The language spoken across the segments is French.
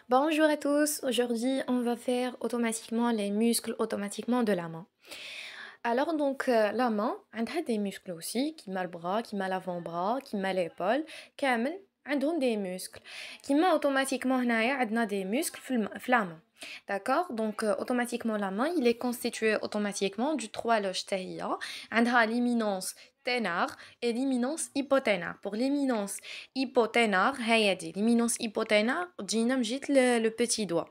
Bonjour à tous, aujourd'hui on va faire automatiquement les muscles automatiquement de la main. Alors la main, elle a des muscles aussi, qui m'a le bras, qui m'a l'avant-bras, qui m'a l'épaule, كامل عندهم des muscles. Qui m'a automatiquement هنايا عندنا des muscles في la main. D'accord? Automatiquement la main, il est constitué automatiquement du trois loges tahia. عندها l'éminence ténar et l'éminence hypoténar. Pour l'éminence hypoténar, هيا دي l'éminence hypoténar, جينا مجيت le petit doigt.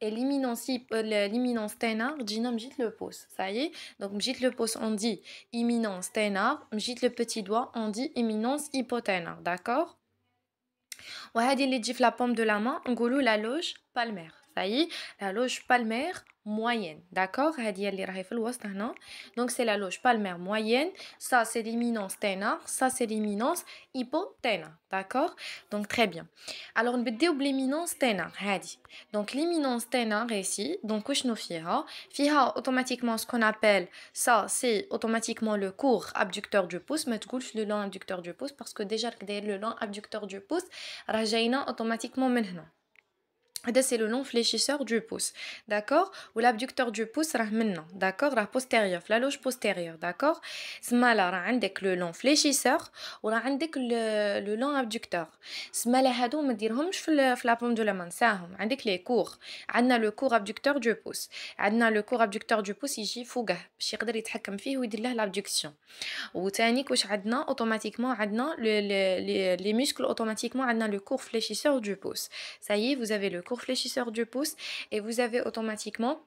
Et l'imminence ténard, Gina m'gite le pouce. Ça y est? Donc, m'gite le pouce, on dit imminence ténard. M'gite le petit doigt, on dit imminence hypoténare. D'accord? وهذه اللي تجي في la paume de la main, نقولوا la loge palmaire. Ça y est, la loge palmaire moyenne. D'accord? هذه اللي راهي في الوسط هنا. Donc c'est la loge palmaire moyenne. Ça c'est l'imminence ténare. Ça c'est l'imminence hypoténare. D'accord? Donc très bien. Alors نبداو بالإمينونس ténare هذه. Donc l'imminence ténare ici, donc واش فيها؟ فيها automatiquement ce qu'on appelle ça c'est automatiquement le court abducteur du pouce. ما تقولش le long abducteur du pouce parce que déjà le long abducteur du pouce راه جاينا automatiquement من هنا. هذا c'est le long fléchisseur du pouce. D'accord? Ou l'abducteur du pouce راه منا. D'accord? راه postérieur, la loge postérieure. D'accord? سمالا راه عندك le long fléchisseur وراه عندك le long abducteur. سمالا هادو ما ديرهمش في la paume de la main. نساهم. عندك les cours. عندنا le court abducteur du pouce. عندنا le court abducteur du pouce يجي فوقه باش يقدر يتحكم فيه ويدير له l'abduction. وتانيك واش عندنا اوتوماتيكمون عندنا les muscles automatiquement عندنا le court fléchisseur du pouce. Ça y est, vous avez le court fléchisseur du pouce et vous avez automatiquement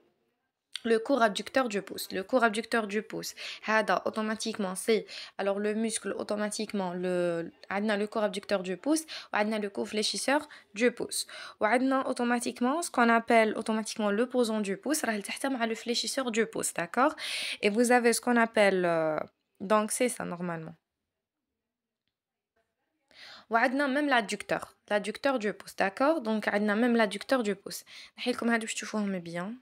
le court abducteur du pouce. Le court abducteur du pouce, هذا automatiquement c'est alors le muscle automatiquement عندنا le court abducteur du pouce وعندنا le court fléchisseur du pouce. وعندنا automatiquement ce qu'on appelle automatiquement le poson du pouce راه تحت مع le fléchisseur du pouce, d'accord? Et vous avez ce qu'on appelle donc c'est ça normalement. وعندنا même l'adducteur du pouce, d'accord? Donc عندنا même l'adducteur du pouce. نحيلكم هادو باش تشوفوهم bien.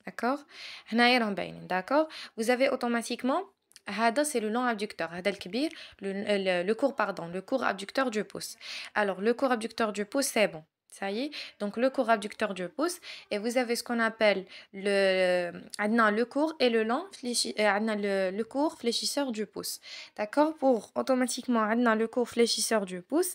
D'accord? هنايا راهم باينين. D'accord? Vous avez automatiquement هذا c'est le long abducteur. هذا الكبير le court pardon, le court abducteur du pouce. Alors le court abducteur du pouce c'est bon. Ça y est, donc le court abducteur du pouce et vous avez ce qu'on appelle le court et le long le court fléchisseur du pouce. D'accord? Pour automatiquement le court fléchisseur du pouce.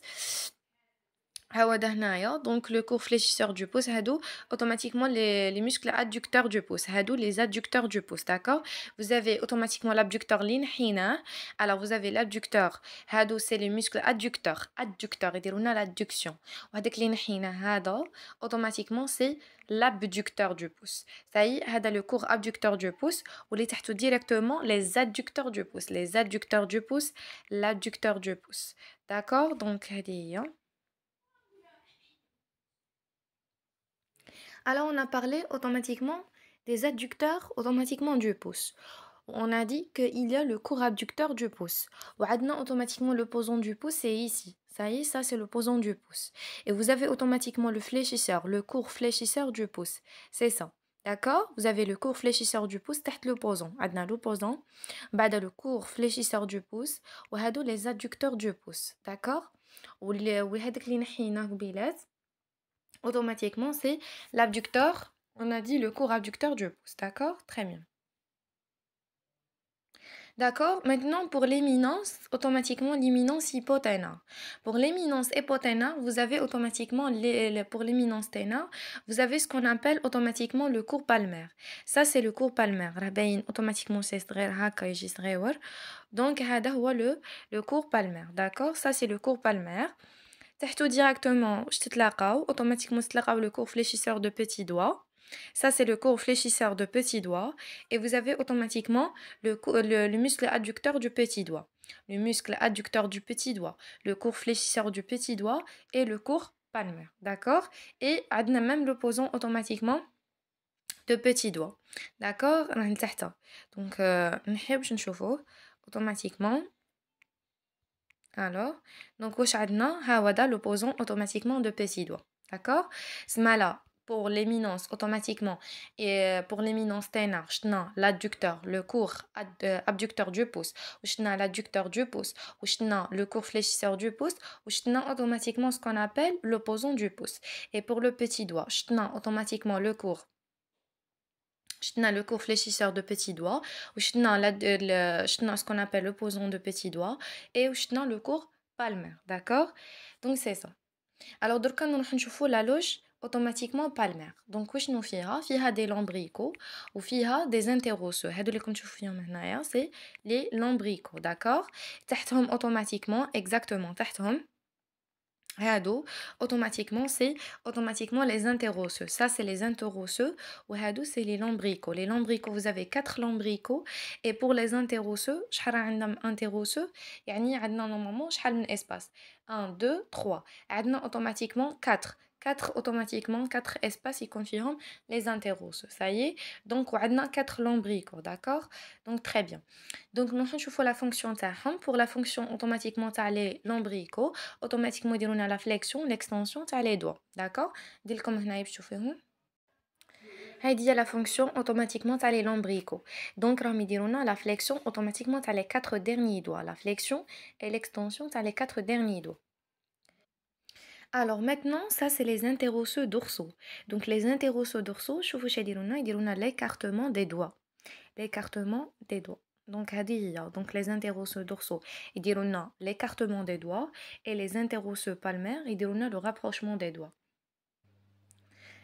Donc le court fléchisseur du pouce هادو automatiquement les muscles adducteurs du pouce هادو les adducteurs du pouce, d'accord? Vous avez automatiquement l'abducteur اللي نحيناه. Alors vous avez l'abducteur هادو c'est les muscles adducteurs يديروا لنا l'adduction. وهداك اللي نحيناه هذا automatiquement c'est l'abducteur du pouce. Ça y est, هذا le court abducteur du pouce واللي تحته directement les adducteurs du pouce, les adducteurs du pouce, l'abducteur du pouce. D'accord? Donc هذه هي. Alors, on a parlé automatiquement des adducteurs automatiquement du pouce. On a dit qu'il y a le court abducteur du pouce. On a automatiquement le poson du pouce, c'est ici. Ça y est, ça c'est le poson du pouce. Et vous avez automatiquement le fléchisseur, le court fléchisseur du pouce. C'est ça. D'accord? Vous avez le court fléchisseur du pouce, تحت le poson. عندنا le poson, بعد le court fléchisseur du pouce, وهادو les adducteurs du pouce. D'accord? وهذاك اللي نحيناه قبيلات automatiquement, c'est l'abducteur. On a dit le court abducteur du pouce. D'accord? Très bien. D'accord? Maintenant, pour l'éminence, automatiquement, l'éminence hypoténare. Pour l'éminence hypoténare, vous avez automatiquement, pour l'éminence ténare, vous avez ce qu'on appelle automatiquement le court palmaire. Ça, c'est le court palmaire. Automatiquement, c'est donc, هذا هو le court palmaire. D'accord? Ça, c'est le court palmaire. تحتو directement je تتلاقاو automatiquement تتلاقاو le court fléchisseur de petit doigt. Ça c'est le court fléchisseur de petit doigt et vous avez automatiquement le muscle adducteur du petit doigt. Le muscle adducteur du petit doigt, le court fléchisseur du petit doigt et le court palmaire. D'accord? Et عندنا même l'opposant automatiquement de petit doigt. D'accord? راه تحت. Donc نحيو باش نشوفوه automatiquement. Alors, donc واش عندنا ها هو l'opposant automatiquement de petit doigt. D'accord? سمالا pour l'éminence automatiquement et pour l'éminence تاعنا شتنا l'adducteur le court abducteur du pouce وشتنا l'adducteur du pouce وشتنا le court fléchisseur du pouce وشتنا automatiquement ce qu'on appelle l'opposant du pouce. Et pour le petit doigt شتنا automatiquement le court fléchisseur de petit doigt وشتنا شتنا ce qu'on appelle l'opposant de petit doigt et وشتنا le court palmaire, d'accord? Donc c'est ça. Alors دركا نروح نشوفوا la loge automatiquement palmaire. Donc واش فيها des lombricaux وفيها des interrosseux. هادو اللي كنتو تشوفوا فيهم هنايا c'est les lombricaux, d'accord? تحتهم automatiquement exactement تحتهم هادو automatiquement c'est automatiquement les interosseux. Ça c'est les interosseux ou هادو c'est les lombricaux. Les lombricaux vous avez 4 lombricaux et pour les interosseux شحال عندنا interosseux يعني عندنا normalement شحال من espace 1 2 3 عندنا automatiquement 4 automatiquement 4 espaces يكون فيهم les interosseux. Ça y est, donc وعندنا 4 lombricaux, d'accord? Donc très bien. Donc نروحو نشوفو la fonction تاعهم. Pour la fonction automatiquement تاع les lombricaux automatiquement يديروا لنا la flexion l'extension تاع les doigts, d'accord? ندير لكم هنايا باش تشوفوهم. هذه هي la fonction automatiquement تاع les lombricaux. Donc راهم يديروا لنا la flexion automatiquement تاع les 4 derniers doigts, la flexion et l'extension تاع les 4 derniers doigts. Alors maintenant, ça c'est les interosseux dorsaux. Donc les interosseux dorsaux, شوفوا واش يديروا لنا l'écartement des doigts. L'écartement des doigts. Donc هذه هي. Donc les interosseux dorsaux يديروا لنا l'écartement des doigts et les interosseux palmaires يديروا لنا le rapprochement des doigts.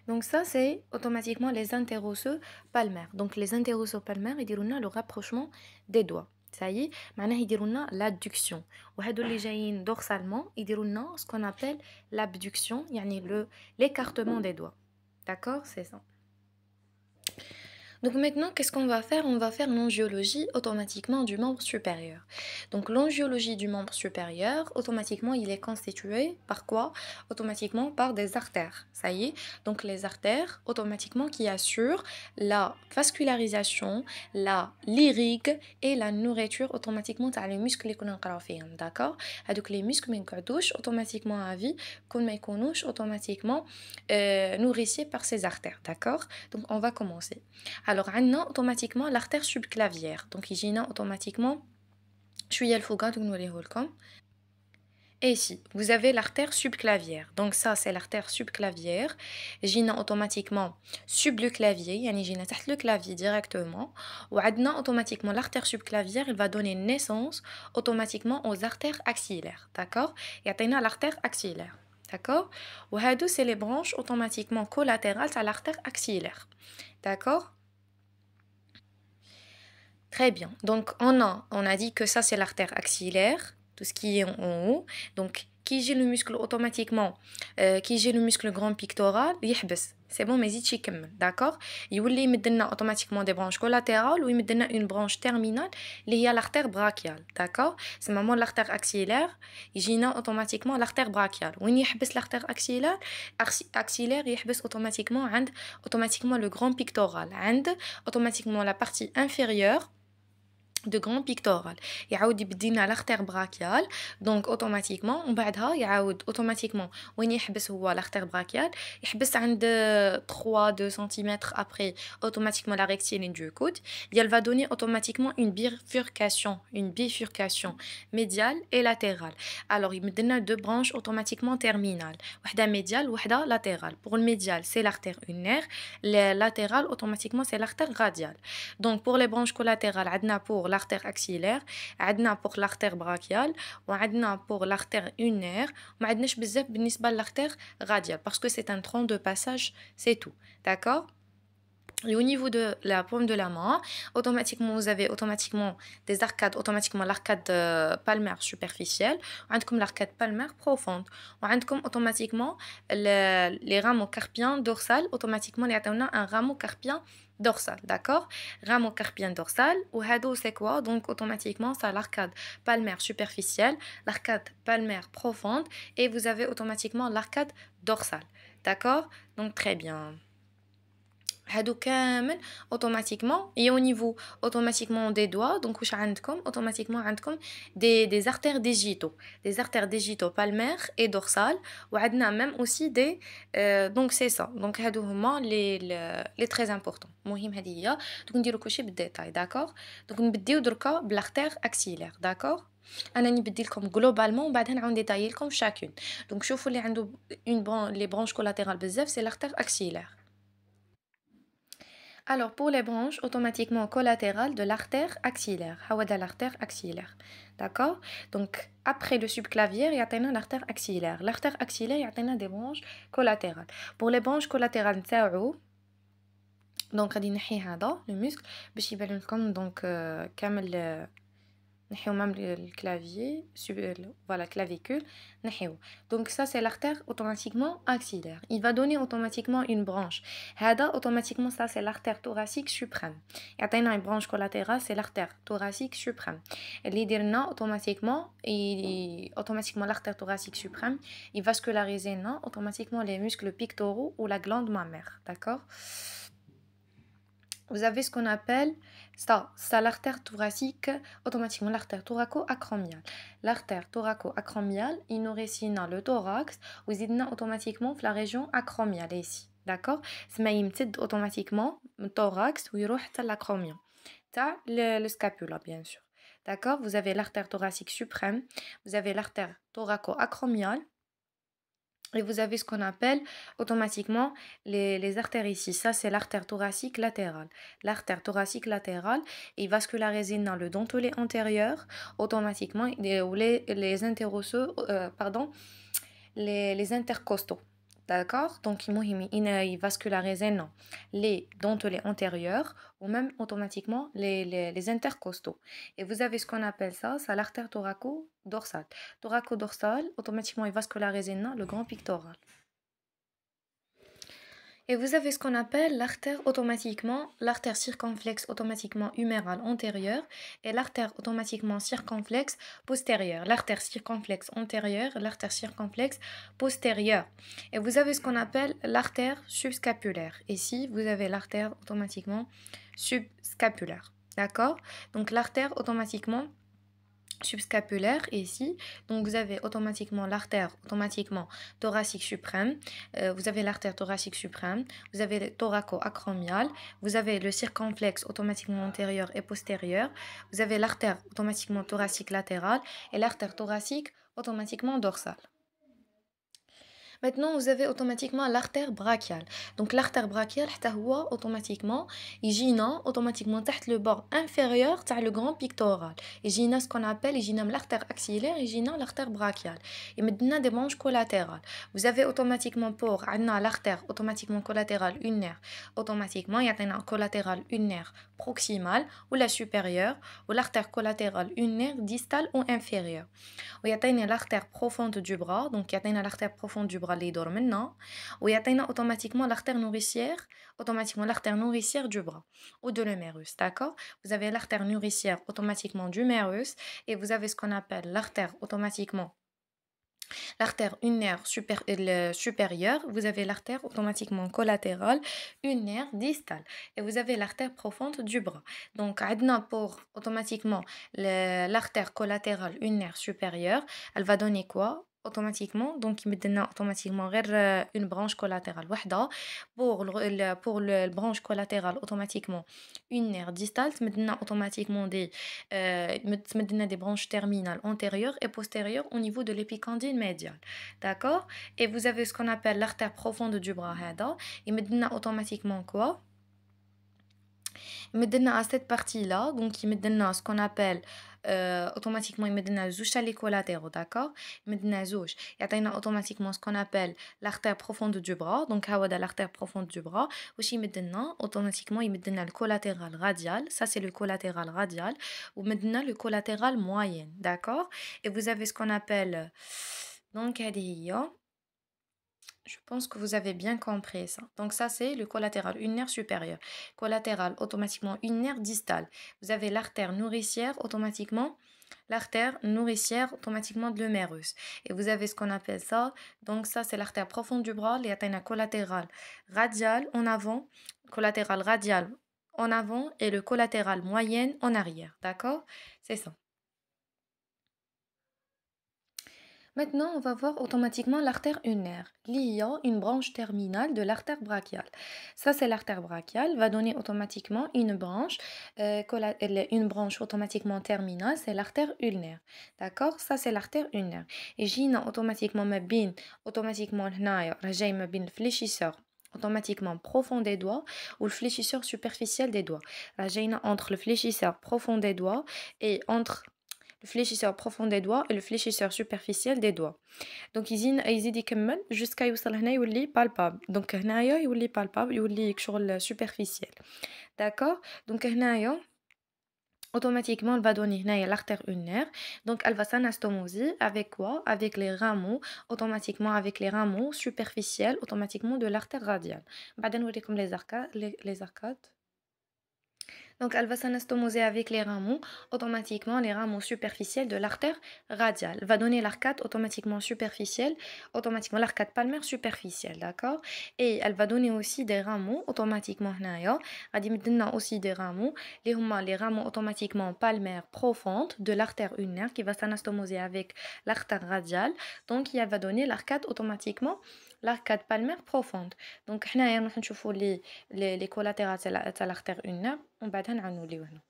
Donc ça c'est automatiquement les interosseux palmaires. Donc les interosseux palmaires يديروا لنا le rapprochement des doigts. Ça y est, معناه يديروا لنا l'adduction. وهادو اللي جايين dorsalement يديروا لنا ce qu'on appelle l'abduction, يعني l'écartement des doigts. D'accord, c'est ça. Donc maintenant, qu'est-ce qu'on va faire? On va faire l'angiologie automatiquement du membre supérieur. Donc l'angiologie du membre supérieur, automatiquement, il est constitué par quoi? Automatiquement par des artères. Ça y est, donc les artères, automatiquement, qui assurent la vascularisation, la lyrique et la nourriture automatiquement à les muscles qu'on a فيهم, d'accord? Donc les muscles ما يقعدوش automatiquement à vie, qu'on ما يكونوش automatiquement nourrissés par ces artères, d'accord? Donc on va commencer. Alors, on a automatiquement l'artère subclavière. Donc, il automatiquement, je suis à l'fouga, donc nous allons voir. Et ici, vous avez l'artère subclavière. Donc, ça, c'est l'artère subclavière. J'ai automatiquement sub le clavier, yani j'ai le clavier directement. Ou adna automatiquement l'artère subclavière, il va donner naissance automatiquement aux artères axillaires. D'accord? Et atteindre l'artère axillaire. D'accord? Ou hadou, c'est les branches automatiquement collatérales à l'artère axillaire. D'accord? Très bien. Donc, on a dit que ça, c'est l'artère axillaire, tout ce qui est en haut. Donc, qui j'ai le muscle automatiquement, qui j'ai le muscle grand pectoral, يحبس. C'est bon, mais il يكمل, d'accord? يولي يمدلنا automatiquement des branches collatérales ou يمدلنا une branche terminale اللي هي l'artère brachiale, d'accord? C'est moment l'artère axillaire, يجينا automatiquement l'artère brachiale. وين يحبس l'artère axillaire يحبس automatiquement عند automatiquement le grand pectoral, عند automatiquement la partie inférieure de grand pectoral. يعاود يبدينا l'artère brachiale, donc automatiquement ومن بعدها يعاود automatiquement وين يحبس هو l'artère brachiale يحبس عند 3-2 cm après automatiquement la rectiligne du coude. Et elle va donner automatiquement une bifurcation médiale et latérale. Alors il me donne deux branches automatiquement terminales, وحده médiale وحده latérale. Pour le médial c'est l'artère ulnaire, le latéral automatiquement c'est l'artère radiale. Donc pour les branches collatérales عندنا pour l'artère axillaire, عندنا pour l'artère brachiale وعندنا pour l'artère ulnaire. ما عندناش بزاف بالنسبه l'artère radiale parce que c'est un tronc de passage, c'est tout. D'accord? Et au niveau de la paume de la main, automatiquement vous avez automatiquement des arcades, automatiquement l'arcade palmaire superficielle, عندكم l'arcade palmaire profonde, وعندكم automatiquement les rameaux carpiens dorsal, automatiquement يعطيونا un rameau carpien dorsal, d'accord? Rameau carpien dorsal, ou hado c'est quoi? Donc automatiquement ça l'arcade palmaire superficielle, l'arcade palmaire profonde, et vous avez automatiquement l'arcade dorsale, d'accord? Donc très bien. هادو كامل automatiquement et au niveau automatiquement des doigts donc واش عندكم automatiquement عندكم des artères digitaux palmaires et dorsales وعندنا même aussi des donc c'est ça donc هادو هما les très importants مهم هذه هي دوك نديرو كلشي بالديتاي داكور دوك نبديو دركا بالارتère axillaire داكور انا نبدي لكم globalement ومن بعدها نعاود نديتايي لكم chacune donc شوفوا اللي عنده les branches collatérales بزاف c'est l'artère axillaire. Alors, pour les branches automatiquement collatérales de l'artère axillaire, hawada l'artère axillaire, d'accord? Donc, après le subclavière, il y a l'artère axillaire. L'artère axillaire, il y a des branches collatérales. Pour les branches collatérales, donc, غادي نحي هذا le muscle باش يبان لكم donc كامل نحيو même le clavier voilà clavicule نحيو donc ça c'est l'artère automatiquement axillaire il va donner automatiquement une branche هذا automatiquement ça c'est l'artère thoracique suprême يعطينا une branche collatérale c'est l'artère thoracique suprême اللي يديرنا automatiquement l'artère thoracique suprême il vascularise automatiquement les muscles pectoraux ou la glande mammaire d'accord. Vous avez ce qu'on appelle ça l'artère thoracique, automatiquement l'artère thoraco-acromiale. L'artère thoraco-acromiale, il nous récite le thorax, ou il automatiquement la région acromiale ici. D'accord? Ça m'aïmtid automatiquement le thorax, ou il roule l'acromion. Ça, le scapula, bien sûr. D'accord? Vous avez l'artère thoracique suprême, vous avez l'artère thoraco-acromiale, et vous avez ce qu'on appelle automatiquement les artères ici. Ça, c'est l'artère thoracique latérale. L'artère thoracique latérale est vascularisée dans le dentelé antérieur automatiquement, ou les interosseux, pardon, les intercostaux. D'accord? Donc, il vascularise les dentelés antérieurs ou même automatiquement les intercostaux. Et vous avez ce qu'on appelle ça, c'est l'artère thoraco-dorsale. Thoraco-dorsale, automatiquement, il vascularise le grand pectoral. Et vous avez ce qu'on appelle l'artère circonflexe automatiquement humérale antérieure et l'artère automatiquement circonflexe postérieure. L'artère circonflexe antérieure, l'artère circonflexe postérieure. Et vous avez ce qu'on appelle l'artère subscapulaire. Ici, vous avez l'artère automatiquement subscapulaire. D'accord? Donc l'artère automatiquement subscapulaire ici, donc vous avez automatiquement l'artère thoracique suprême, vous avez l'artère thoracique suprême, vous avez le thoraco-acromial, vous avez le circonflexe automatiquement antérieur et postérieur, vous avez l'artère automatiquement thoracique latérale et l'artère thoracique automatiquement dorsale. Maintenant, vous avez automatiquement l'artère brachiale. Donc, l'artère brachiale, automatiquement, il automatiquement le bord inférieur de le grand pectoral. Il ce qu'on appelle l'artère axillaire et l'artère brachiale. Et maintenant, des branches collatérales. Vous avez automatiquement pour l'artère automatiquement collatérale ulnaire. Automatiquement, il y a un collatéral ulnaire proximal ou la supérieure ou l'artère collatérale ulnaire distale ou inférieure. Il y a l'artère profonde du bras. Donc, il y a l'artère profonde du bras اللي يدور منا ويعطينا automatiquement l'artère nourricière du bras ou de l'humérus, d'accord? Vous avez l'artère nourricière automatiquement du humérus et vous avez ce qu'on appelle l'artère ulnaire supérieure, vous avez l'artère automatiquement collatérale, ulnaire distale et vous avez l'artère profonde du bras. Donc, pour automatiquement l'artère collatérale ulnaire supérieure, elle va donner quoi? Automatiquement donc il me donne automatiquement une branche collatérale وحده pour le branche collatérale automatiquement une nerf distale me donne automatiquement me donne des branches terminales antérieures et postérieures au niveau de l'épicondyle médial, d'accord? Et vous avez ce qu'on appelle l'artère profonde du bras هذا il me donne automatiquement quoi? Il me donne à cette partie-là, donc il me donne ce qu'on appelle automatiquement, il me donne zouch les collatéraux, d'accord? Il me donne zouch. Il y a automatiquement ce qu'on appelle l'artère profonde du bras, donc l'artère profonde du bras. Aussi, il me donne automatiquement, il me donne le collatéral radial, ça c'est le collatéral radial, ou il me donne le collatéral moyen, d'accord? Et vous avez ce qu'on appelle, donc, je pense que vous avez bien compris ça. Donc ça, c'est le collatéral ulnaire supérieur. Collatéral, automatiquement ulnaire distal. Vous avez l'artère nourricière, automatiquement l'artère nourricière automatiquement de l'humérus. Et vous avez ce qu'on appelle ça. Donc ça, c'est l'artère profonde du bras, les atteint collatéral radial en avant, collatéral radial en avant et le collatéral moyenne en arrière. D'accord? C'est ça. Maintenant, on va voir automatiquement l'artère ulnaire. Il y a une branche terminale de l'artère brachiale. Ça, c'est l'artère brachiale, va donner automatiquement une branche, une branche automatiquement terminale, c'est l'artère ulnaire. D'accord? Ça, c'est l'artère ulnaire. Et j'ai automatiquement ma bin, automatiquement j'ai ma bin fléchisseur automatiquement profond des doigts ou le fléchisseur superficiel des doigts. J'ai entre le fléchisseur profond des doigts et entre le fléchisseur profond des doigts et le fléchisseur superficiel des doigts. Donc يزيد يكمل jusqu'à يوصل هنا يولي palpable. Donc هنايا يولي palpable يولي شغل superficiel. D'accord? Donc هنايا automatiquement elle va donner هنايا l'artère ulnaire. Donc elle va s'anastomoser avec quoi? Avec les rameaux, automatiquement avec les rameaux superficiels automatiquement de l'artère radiale. بعدين نوريكم les arcades. Donc, elle va s'anastomoser avec les rameaux, automatiquement les rameaux superficiels de l'artère radiale. Elle va donner l'arcade automatiquement superficielle, automatiquement l'arcade palmaire superficielle, d'accord? Et elle va donner aussi des rameaux automatiquement, غادي يمدلنا aussi des rameaux, les rameaux automatiquement palmaires profondes de l'artère ulnaire qui va s'anastomoser avec l'artère radiale. Donc, elle va donner l'arcade automatiquement l'arcade palmaire profonde. Donc, حنايا نروح نشوفوا les collatérales تاع l'artère ulnaire ومن بعدها نعاونوا هنا.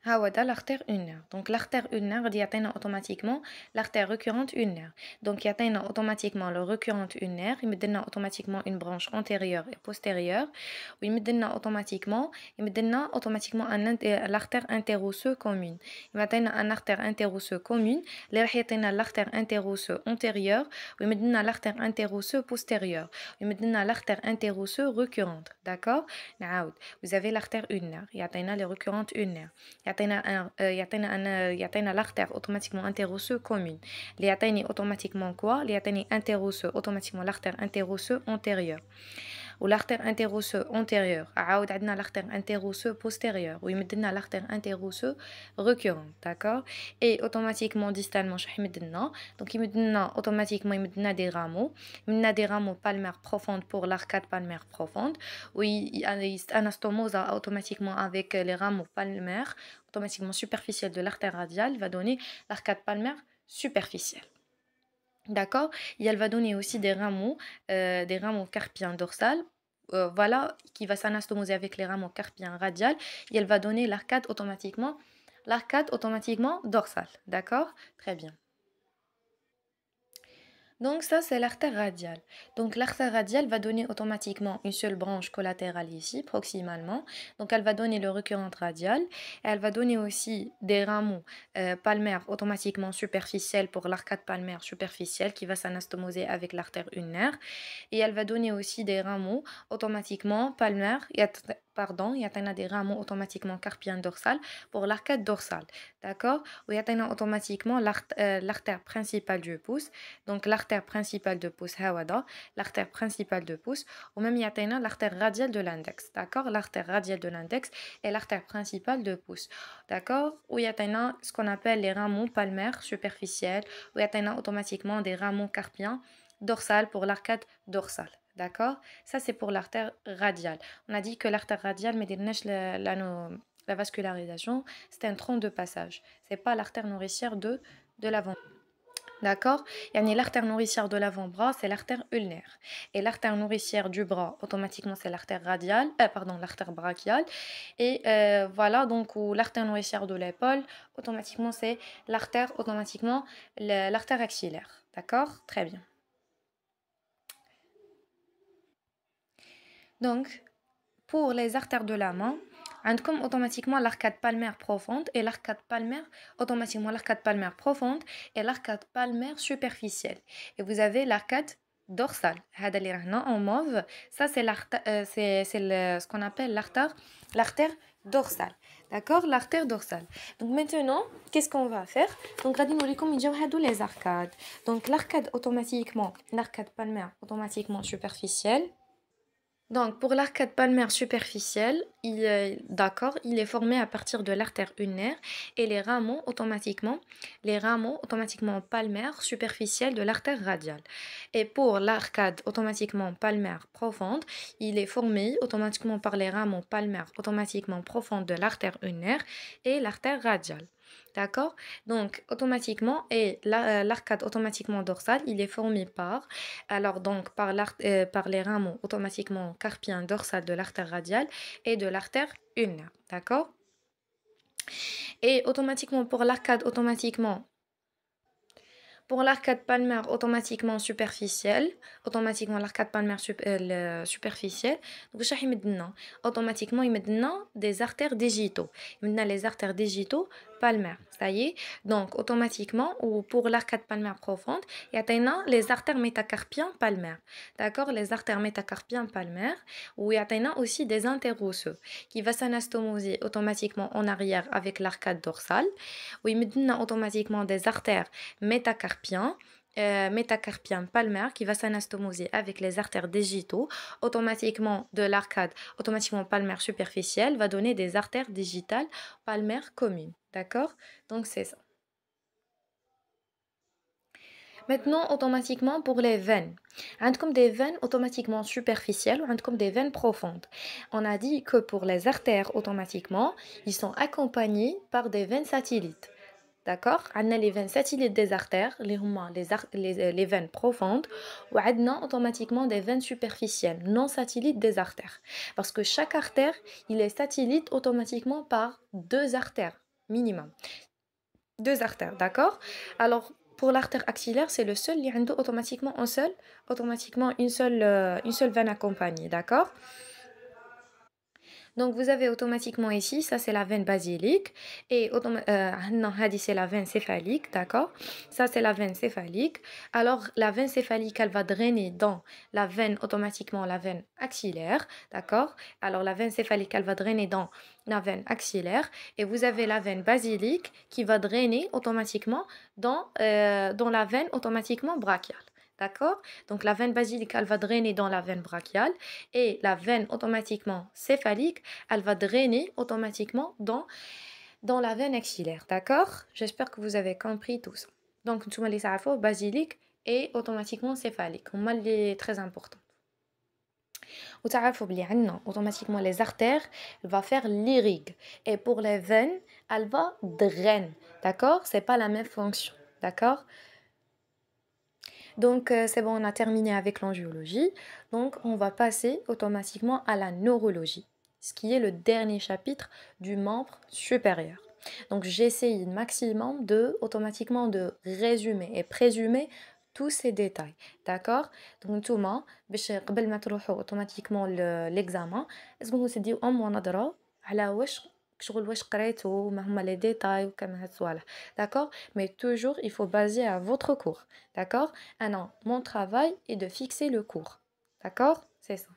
Ah ouais, l'artère ulnaire. Donc l'artère ulnaire, il y a automatiquement l'artère récurrente ulnaire. Donc il y a automatiquement le récurrente ulnaire, il me donne automatiquement une branche antérieure et postérieure. Ou il me donne automatiquement l'artère interosseuse commune. Il me donne un artère interosseuse commune, l'artère interosseuse antérieure, ou il me donne l'artère interosseuse postérieure. Il me donne l'artère interosseuse récurrente. D'accord? Vous avez l'artère ulnaire, il y a les récurrentes ulnaires. يعطينا l'artère automatiquement interosseuse commune. اللي يعطيني automatiquement quoi؟ اللي يعطيني interosseuse automatiquement l'artère interosseuse antérieure. و l'artère interosseuse antérieure عاود عندنا l'artère interosseuse postérieure ويمد لنا l'artère interosseuse récurrente, d'accord? Et automatiquement distalement شحال يمد لنا؟ donc يمد لنا automatiquement يمد لنا des rameaux, يمد لنا des rameaux palmaires profondes pour l'arcade palmaire profonde où il anastomose automatiquement avec les rameaux palmaires automatiquement superficiels de l'artère radiale va donner l'arcade palmaire superficielle. D'accord? Et elle va donner aussi des rameaux carpiens dorsales, voilà, qui va s'anastomoser avec les rameaux carpiens radiales. Et elle va donner l'arcade automatiquement dorsale. D'accord? Très bien. Donc ça, c'est l'artère radiale. Donc l'artère radiale va donner automatiquement une seule branche collatérale ici, proximalement. Donc elle va donner le récurrent radial. Elle va donner aussi des rameaux palmaires automatiquement superficiels pour l'arcade palmaire superficielle qui va s'anastomoser avec l'artère ulnaire. Et elle va donner aussi des rameaux automatiquement palmaires. Il y a des rameaux automatiquement carpiens dorsales pour l'arcade dorsale. D'accord? Ou il y a automatiquement l'artère principale du pouce. Donc l'artère principale de pouce, l'artère principale de pouce. Ou même il y a l'artère radiale de l'index. D'accord? L'artère radiale de l'index et l'artère principale de pouce. D'accord? Ou il y a ce qu'on appelle les rameaux palmaires superficiels. Ou il y a automatiquement des rameaux carpiens dorsales pour l'arcade dorsale. D'accord? Ça, c'est pour l'artère radiale. On a dit que l'artère radiale, mais la vascularisation, c'est un tronc de passage. C'est pas l'artère nourricière de l'avant. D'accord? L'artère nourricière de l'avant-bras, c'est l'artère ulnaire. Et l'artère nourricière du bras, automatiquement, c'est l'artère radiale, l'artère brachiale. Et voilà, donc, ou l'artère nourricière de l'épaule, automatiquement, c'est l'artère axillaire. D'accord? Très bien. Donc, pour les artères de la main, عندكم automatiquement l'arcade palmaire profonde et l'arcade palmaire profonde et l'arcade palmaire superficielle. Et vous avez l'arcade dorsale. هذا اللي راهنا en mauve, ça c'est ce qu'on appelle l'artère dorsale. D'accord? L'artère dorsale. Donc maintenant, qu'est-ce qu'on va faire? Donc غادي نوريكم يجيو هادو les arcades. Donc l'arcade palmaire automatiquement superficielle. Donc, pour l'arcade palmaire superficielle, d'accord, il est formé à partir de l'artère ulnaire et les rameaux automatiquement palmaires superficiels de l'artère radiale. Et pour l'arcade automatiquement palmaire profonde, il est formé automatiquement par les rameaux palmaires automatiquement profondes de l'artère ulnaire et l'artère radiale. D'accord? Donc, automatiquement, l'arcade automatiquement dorsale, il est formé donc, par les rameaux automatiquement carpiens dorsal de l'artère radiale et de l'artère ulnaire. D'accord? Et automatiquement, pour l'arcade palmaire automatiquement l'arcade palmaire superficielle, donc واش راح يمدلنا automatiquement يمدلنا des artères digitaux. يمدلنا les artères digitaux palmaires. Ça y est. Donc automatiquement ou pour l'arcade palmaire profonde, يعطينا les artères métacarpiens palmaires. D'accord? Les artères métacarpiens palmaires ou يعطينا aussi des interosseux qui va s'anastomoser automatiquement en arrière avec l'arcade dorsale ويمدلنا automatiquement des artères métacarpien, métacarpien palmaire qui va s'anastomoser avec les artères digitaux automatiquement de l'arcade automatiquement palmaire superficielle va donner des artères digitales palmaires communes. D'accord? Donc c'est ça. Maintenant, automatiquement pour les veines. Comme des veines automatiquement superficielles ou comme des veines profondes. On a dit que pour les artères, automatiquement, ils sont accompagnés par des veines satellites. D'accord? On a les veines satellites des artères, les veines profondes, ou on a automatiquement des veines superficielles, non satellites des artères. Parce que chaque artère, il est satellite automatiquement par deux artères, minimum. Deux artères, d'accord? Alors, pour l'artère axillaire, c'est le seul, il y a automatiquement une seule veine accompagnée, d'accord? Donc vous avez automatiquement ici, ça c'est la veine basilique et non, hadi, c'est la veine céphalique, d'accord? Ça c'est la veine céphalique. Alors la veine céphalique, elle va drainer dans la veine axillaire, d'accord? Alors la veine céphalique, elle va drainer dans la veine axillaire et vous avez la veine basilique qui va drainer automatiquement dans la veine automatiquement brachiale. D'accord? Donc la veine basilique, elle va drainer dans la veine brachiale et la veine automatiquement céphalique, elle va drainer automatiquement dans la veine axillaire. D'accord? J'espère que vous avez compris tout ça. Donc, nous les savons, basilique et automatiquement céphalique. On les très important. Vous savez, automatiquement les artères, elle va faire l'irigue. Et pour les veines, elle va drainer. D'accord? C'est pas la même fonction. D'accord? Donc, c'est bon, on a terminé avec l'angiologie. Donc, on va passer automatiquement à la neurologie, ce qui est le dernier chapitre du membre supérieur. Donc, j'essaye maximum automatiquement de résumer et présumer tous ces détails. D'accord? Donc, tout le monde, قبل ما تروحوا automatiquement l'examen, اسمو تديو أم نظرة على واش قريتو ما هما لي ديتاي وكما هاد الصوالح. D'accord? Mais toujours, il faut baser à votre cours. D'accord? Ah non, mon travail est de fixer le cours. D'accord? C'est ça.